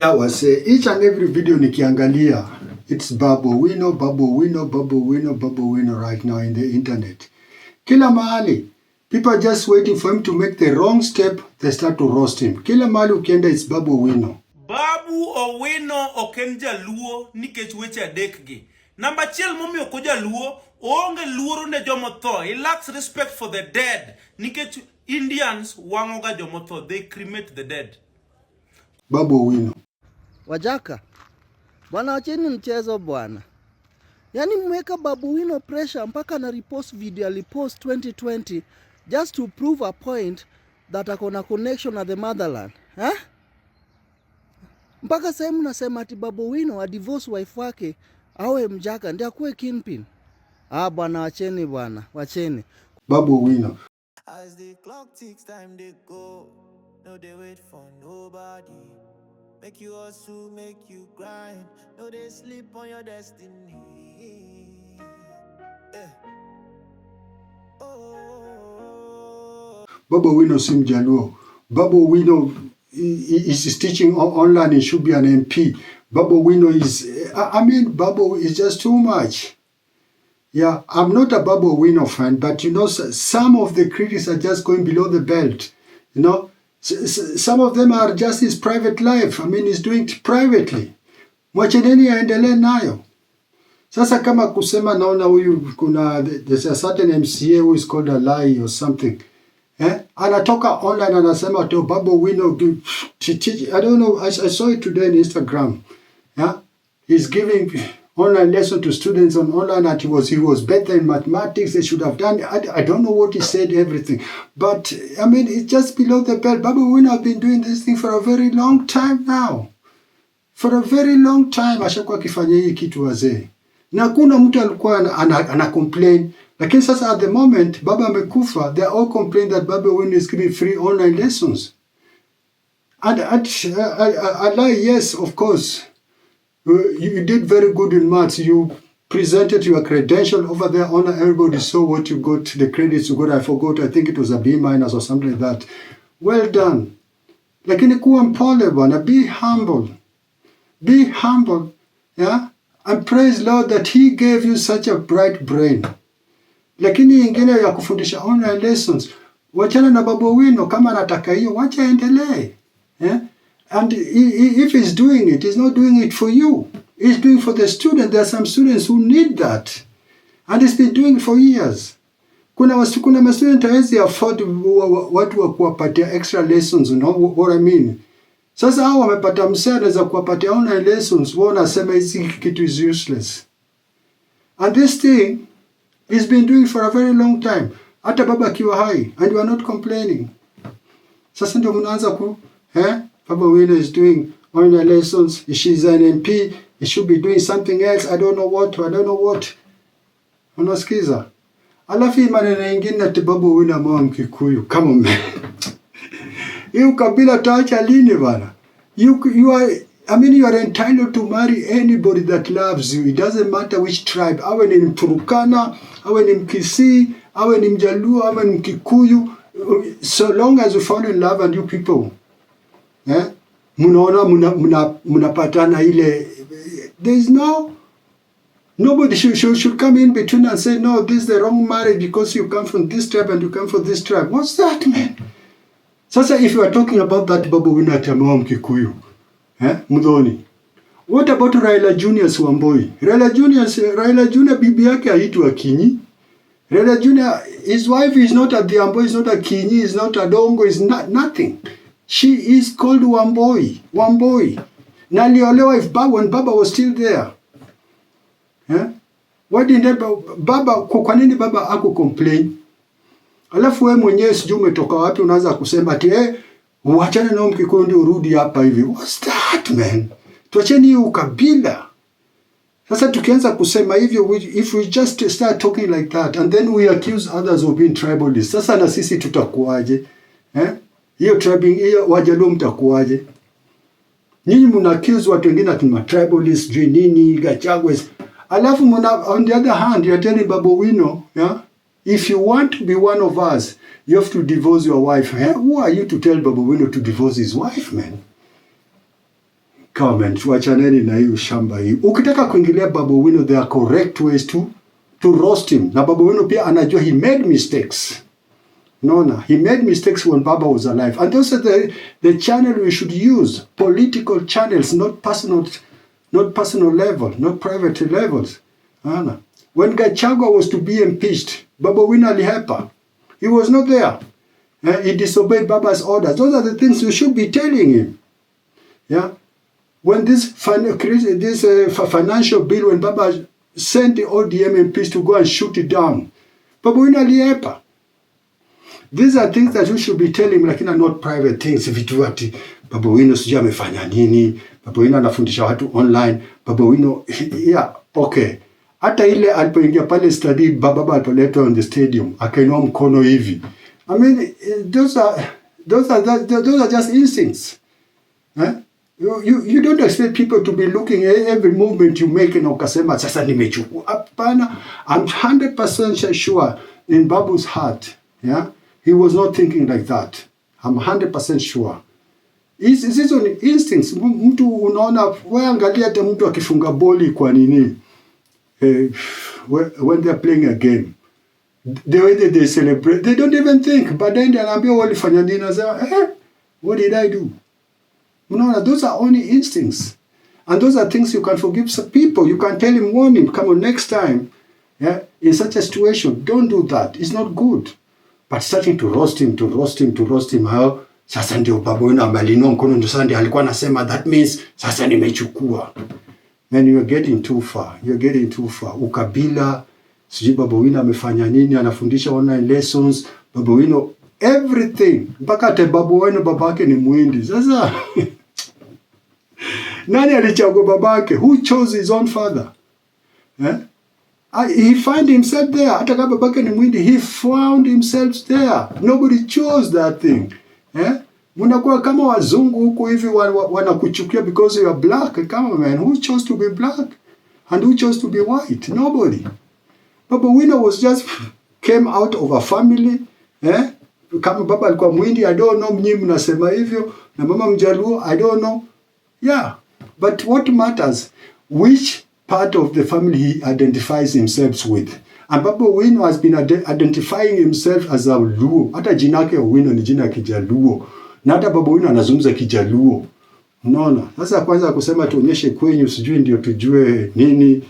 I was each and every video nikiangalia, it's Babu Owino, Babu Owino, Babu Owino, Babu Owino right now in the internet. Kila mahali, people are just waiting for him to make the wrong step, they start to roast him. Kila mahali ukienda, it's Babu Owino. Babu Owino okenja luo nikech weche adekgi. Number chiel momi okoja luo, onge luoro ne jomotho. He lacks respect for the dead. Nikech Indians wangoga jomotho, they cremate the dead. Babu Owino. Wajaka, bwana wacheni mchezo bwana. Yani mweka Babu Owino pressure mpaka na repost video alipost 2020 just to prove a point that akona connection na the motherland. Mpaka sehemu nasema ati Babu Owino a divorce wife wake awe mjaka ndio akuwe kingpin. Bwana wacheni bwana, wacheni. Babu Owino. As the clock ticks, time they go. No, they wait for nobody. Make you hustle, make you grind. No, they sleep on your destiny. Yeah. Oh. Babu Owino si mjaluo. Babu Owino is teaching online, he should be an MP. Babu Owino is, Babu is just too much. Yeah, I'm not a Babu Owino fan, but you know, some of the critics are just going below the belt. You know, some of them are just his private life. He's doing it privately. Mwacheneni aendelee nayo. Sasa kama kusema naona huyu there's a certain MCA who is called a lie or something. Anatoka online anasema to Babu Owino, I don't know, I saw it today on Instagram. Yeah, he's giving online lesson to students on online that he was better in mathematics, they should have done. I don't know what he said, everything. But, it's just below the belt. Babu Owino have been doing this thing for a very long time now. For a very long time, ashakuwa kifanya hii kitu wazee. Na kuna mtu alikuwa ana complain. Lakini sasa at the moment, Baba amekufa, they all complain that Babu Owino is giving free online lessons. And I lie, yes, of course. You did very good in maths. You presented your credential over there. Everybody saw what you got, the credits you got. I forgot. I think it was a B- or something like that. Well done. Lakini kuwa mpole bwana. Be humble. Be humble. Yeah? And praise Lord that He gave you such a bright brain. Lakini ingine ya kufundisha online lessons. Wachana na Babu Owino kama anataka hiyo, wacha endelee. Yeah? And if he's doing it, he's not doing it for you. He's doing it for the student. There are some students who need that. And he's been doing it for years. Kuna student hawezi afford watu wa kuwapatia extra lessons, you know what I mean? Sasa hao wamepata msaada za kuwapatia online lessons, wao nasema hizi kitu is useless. And this thing he's been doing for a very long time. Hata baba akiwa hai, and you are not complaining. Sasa ndio mnaanza Babu Owino is doing online lessons. She's an MP. He should be doing something else. I don't know what. Unasikiza? Alafu maneno ingine ati Babu Owino ameoa Mkikuyu. Come on, man. Hiyo kabila taacha lini bana? You are entitled to marry anybody that loves you. It doesn't matter which tribe. Awe ni Mturukana, awe ni Mkisii, awe ni Mjaluo, awe ni Mkikuyu. So long as you fall in love and you people munapatana ile, there is nobody should come in between and say no, this is the wrong marriage because you come from this tribe and you come from this tribe. What's that, man? Sasa if you are talking about that Babu Owino atameoa Mkikuyu, Mudhoni, what about Raila Junior's Wamboi? Raila Junior bibi yake haitwa Kinyi. Raila Junior, his wife is not a Dhiambo, is not a Kinyi, is not a Dongo, is nothing. She is called Wamboi. Na aliolewa when Baba was still there. Why didn't Baba, kwa nini Baba haku complain? Alafu wewe mwenyewe sijui umetoka wapi unaanza kusema ati uachane na Mkikuyu ndio urudi hapa hivi. What's that, man? Tuacheni hiyo ukabila. Sasa tukianza kusema hivyo, if we just start talking like that and then we accuse others of being tribalists, sasa na sisi tutakuaje? Hiyo tribing, hiyo Wajaluo mtakuaje? Nyinyi mna accuse watu wengine ati ma tribalists, nini, Gachagua. Alafu on the other hand, you're telling Babu Owino, if you want to be one of us, you have to divorce your wife. Who are you to tell Babu Owino to divorce his wife, man? comment, wachaneni na hii ushamba hii. Ukitaka kuingilia Babu Owino, there are correct ways to roast him. Na Babu Owino pia anajua he made mistakes. No, he made mistakes when Baba was alive. And those are the channel we should use. Political channels, not personal level, not private levels. When Gachagua was to be impeached, Babu Owino alihepa. He was not there. He disobeyed Baba's orders. Those are the things you should be telling him. Yeah. When this financial bill, when Baba sent the ODM MPs to go and shoot it down, Babu Owino alihepa. These are things that you should be telling, lakini not private things. Vitu ati Babu Owino sijui amefanya nini, Babu Owino anafundisha watu online, Babu Owino yeah, okay. Hata ile alipoingia pale study, Baba alipoletwa on the stadium, akainua mkono hivi. I mean, those are just instincts. You don't expect people to be looking at every movement you make na ukasema sasa nimechukua. Hapana, I'm 100% sure in Babu's heart, yeah, he was not thinking like that. I'm 100% sure. It's on instincts. Mtu unaona, wewe angalia hata mtu akifunga boli kwa nini? When they're playing a game, the way that they celebrate, they don't even think. But then anaambia walifanya nini, what did I do? Unaona, those are only instincts. And those are things you can forgive some people. You can tell him, warn him, come on, next time, yeah, in such a situation, don't do that. It's not good. But starting to roast him, how sasa ndio Babu Owino amelinua mkono, ndio sasa ndio alikuwa anasema that means sasa nimechukua. Man, you're getting too far. Ukabila, sijui Babu Owino amefanya nini, anafundisha online lessons, Babu Owino everything. Mpaka ate Babu Owino babake ni Muhindi. Sasa nani alichagua babake? Who chose his own father? He found himself there. Hata kama babake ni Muhindi, he found himself there. Nobody chose that thing. Munakuwa kama wazungu huko hivi wanakuchukia because you are black. Come on, man, who chose to be black? And who chose to be white? Nobody. Babu Owino was just came out of a family. Kama baba alikuwa Muhindi, I don't know, mnyi mnasema hivyo, na mama Mjaluo, I don't know. Yeah, but what matters, which part of the family he identifies himself with. And Babu Owino has been identifying himself as a Luo. Hata jina yake Owino ni jina ya Kijaluo. Na hata Babu Owino anazungumza Kijaluo. Unaona? Sasa kwanza kusema tuonyeshe kwenyu sijui ndio tujue nini.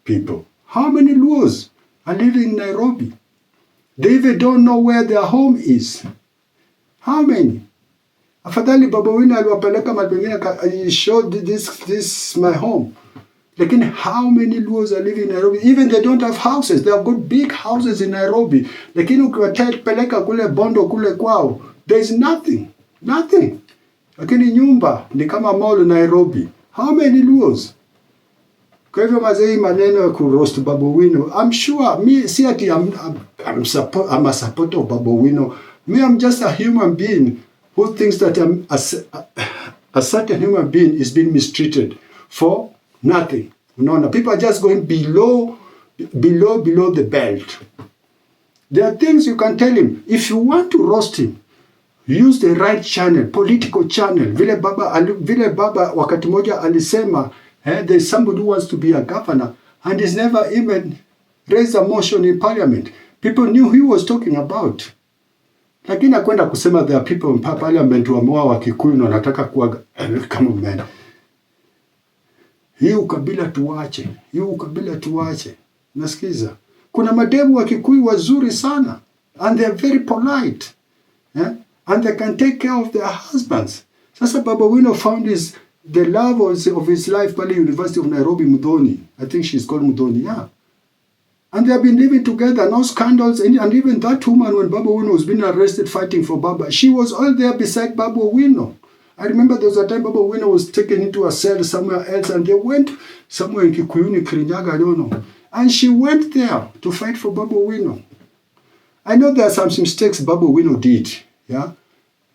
People. How many Luos are living in Nairobi? They even don't know where their home is. How many? Afadhali Babu Owino aliwapeleka mahali pengine, he showed this my home. Lakini how many Luos are living in Nairobi? Even they don't have houses. They have got big houses in Nairobi. Lakini ukiwapeleka kule Bondo kule kwao, there is nothing. Nothing. Lakini nyumba ni kama mall Nairobi. How many Luos? Kwa hivyo mazei maneno ya kuroast Babu Owino, I'm sure, me si ati I'm a supporter of Babu Owino. Me, I'm just a human being who thinks that a certain human being is being mistreated for nothing. Unaona, people are just going below the belt. There are things you can tell him. If you want to roast him, use the right channel, political channel. Vile baba wakati moja alisema, there's somebody who wants to be a governor and he's never even raised a motion in parliament. People knew who he was talking about. Lakini akwenda kusema there are people in parliament wameoa Wakikuyu na wanataka kuwa come on, man. Hii ukabila tuwache. Nasikiza. Kuna mademu wa Kikuyu wazuri sana. And they are very polite. And they can take care of their husbands. Sasa Babu Owino found the love of his life pale University of Nairobi, Muthoni. I think she's called Muthoni, yeah. And they have been living together, no scandals. And even that woman, when Babu Owino was being arrested fighting for Baba, she was all there beside Babu Owino. I remember there was a time Babu Owino was taken into a cell somewhere else and they went somewhere in Kikuyuni, Kirinyaga, I don't know. And she went there to fight for Babu Owino. I know there are some mistakes Babu Owino did, yeah?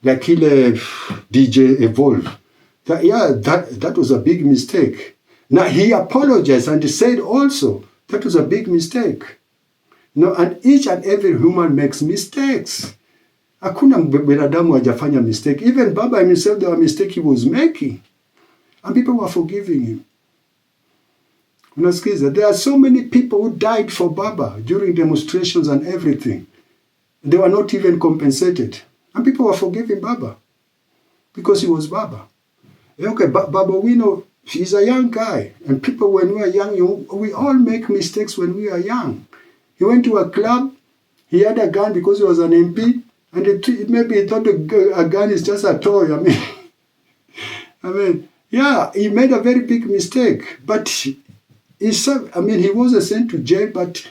Like ile DJ Evolve. That was a big mistake. Now he apologized and he said also that was a big mistake. And each and every human makes mistakes. Hakuna binadamu hajafanya mistake. Even Baba himself, there were mistakes he was making. And people were forgiving him. Unasikiza, there are so many people who died for Baba during demonstrations and everything. They were not even compensated. And people were forgiving Baba because he was Baba. Okay, Baba Owino, he's a young guy. And people, when we are young, we all make mistakes when we are young. He went to a club, he had a gun because he was an MP, and maybe he thought a gun is just a toy. Yeah, he made a very big mistake. But he wasn't sent to jail, but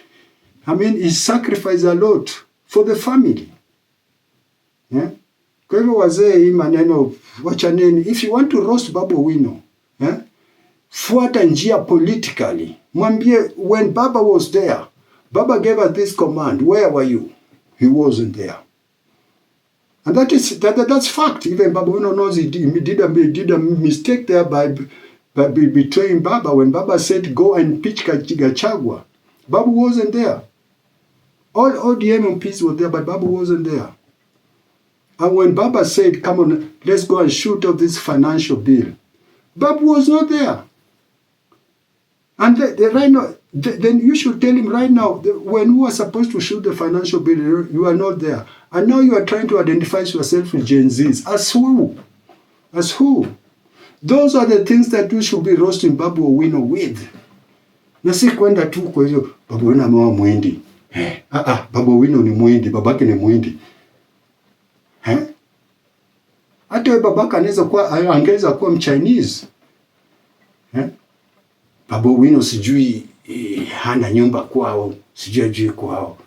he sacrificed a lot for the family. Yeah? Kwa hivyo wazee hii maneno wacha nini? If you want to roast Babu Owino, fuata njia politically. Mwambie, when Baba was there, Baba gave us this command. Where were you? He wasn't there. And that's fact. Even Babu Owino knows he did a mistake there by betraying Baba. When Baba said, go and impeach Gachagua, Babu wasn't there. All ODM MPs were there, but Babu wasn't there. And when Baba said, come on, let's go and shoot off this financial bill, Babu was not there. And right now, then you should tell him right now, when you are supposed to shoot the financial bill, you are not there. And now you are trying to identify yourself with Gen Zs. As who? As who? Those are the things that you should be roasting Babu Owino with. Na si kwenda tu kwa hiyo, Babu Owino amewa mwindi. Babu Owino ni mwindi, babake ni mwindi. Hata babaka angeweza kuwa Mchinese. Babu Owino sijui hana nyumba kwao, sijui ajui kwao.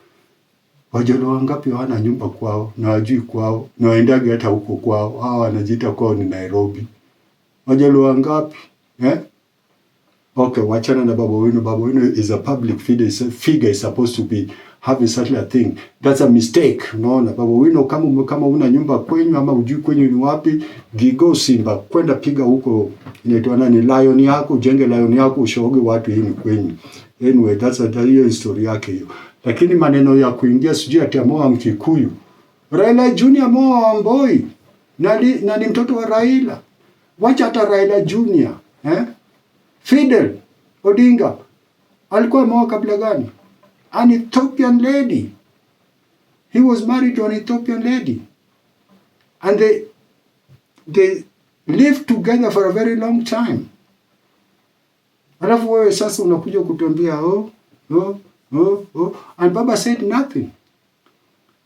Wajaluo wangapi hana nyumba kwao, na wajui kwao, na waendagi hata huko kwao. Hawa wanajiita kwao ni Nairobi. Wajaluo wangapi? Okay, wachana na Babu Owino. Babu Owino is a public figure, is supposed to be having such a thing. That's a mistake. Unaona, Babu Owino kama una nyumba kwenyu ama ujui kwenyu ni wapi, gigo Simba, kwenda piga huko inaitwa nani, lion yako, jenge lion yako, ushoge watu hii ni kwenyu. Anyway, that's hiyo history yake hiyo. Lakini maneno ya kuingia sijui ati amoa Mkikuyu. Raila Junior amoa Wamboi. Na ni mtoto wa Raila. Wacha hata Raila Junior. Fidel Odinga alikuwa amoa kabla gani? An Ethiopian lady. He was married to an Ethiopian lady. And they lived together for a very long time. Alafu wewe sasa unakuja kutuambia and Baba said nothing.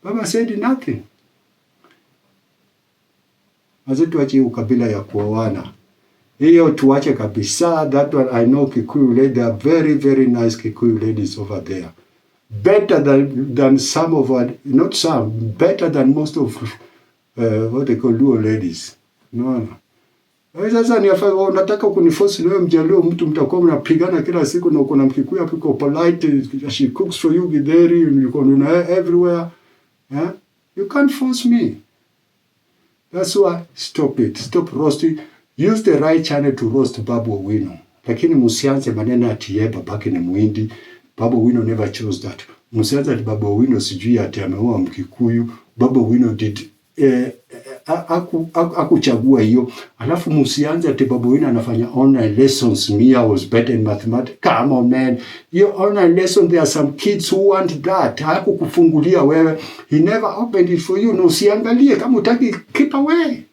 Baba said nothing. Tuache ukabila ya kuoana. Hiyo tuache kabisa. That one I know Kikuyu ladies, they are very, very nice Kikuyu ladies over there. Better than some of our, not some, better than most of what they call Luo ladies. No. Sasa unataka kuniforce leo Mjaluo mtu mtakuwa mnapigana kila siku na uko na Mkikuyu hapo uko polite, she cooks for you githeri, you can everywhere. You can't force me. That's why stop it. Stop roasting. Use the right channel to roast Babu Owino. Lakini musianze maneno ati yeye babake ni Muhindi. Babu Owino never chose that. Musianze ati Babu Owino sijui ati ameoa Mkikuyu. Babu Owino did akuchagua hiyo. Alafu musianze ati Babu Owino anafanya online lessons. Me, I was better in mathematics. Come on, man. Your online lesson, there are some kids who want that. Hakukufungulia wewe. He never opened it for you. No, usiangalie. Kama utaki, keep away.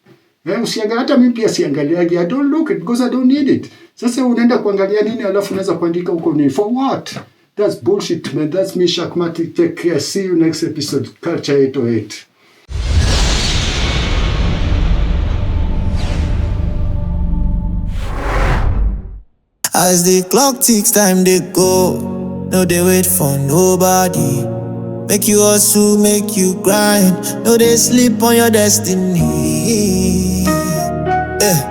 Usiangalia. Hata mimi pia siangaliagi. I don't look it because I don't need it. Sasa unaenda kuangalia nini alafu unaweza kuandika huko ni for what? That's bullshit, man. That's me, Shakmatic. Take care. See you next episode. Culture 808. As the clock ticks, time they go. No, they wait for nobody. Make you hustle, make you grind. No, they sleep on your destiny. Yeah.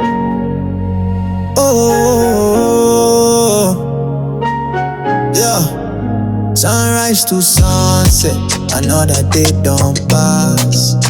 Sunrise to sunset, another day don't pass.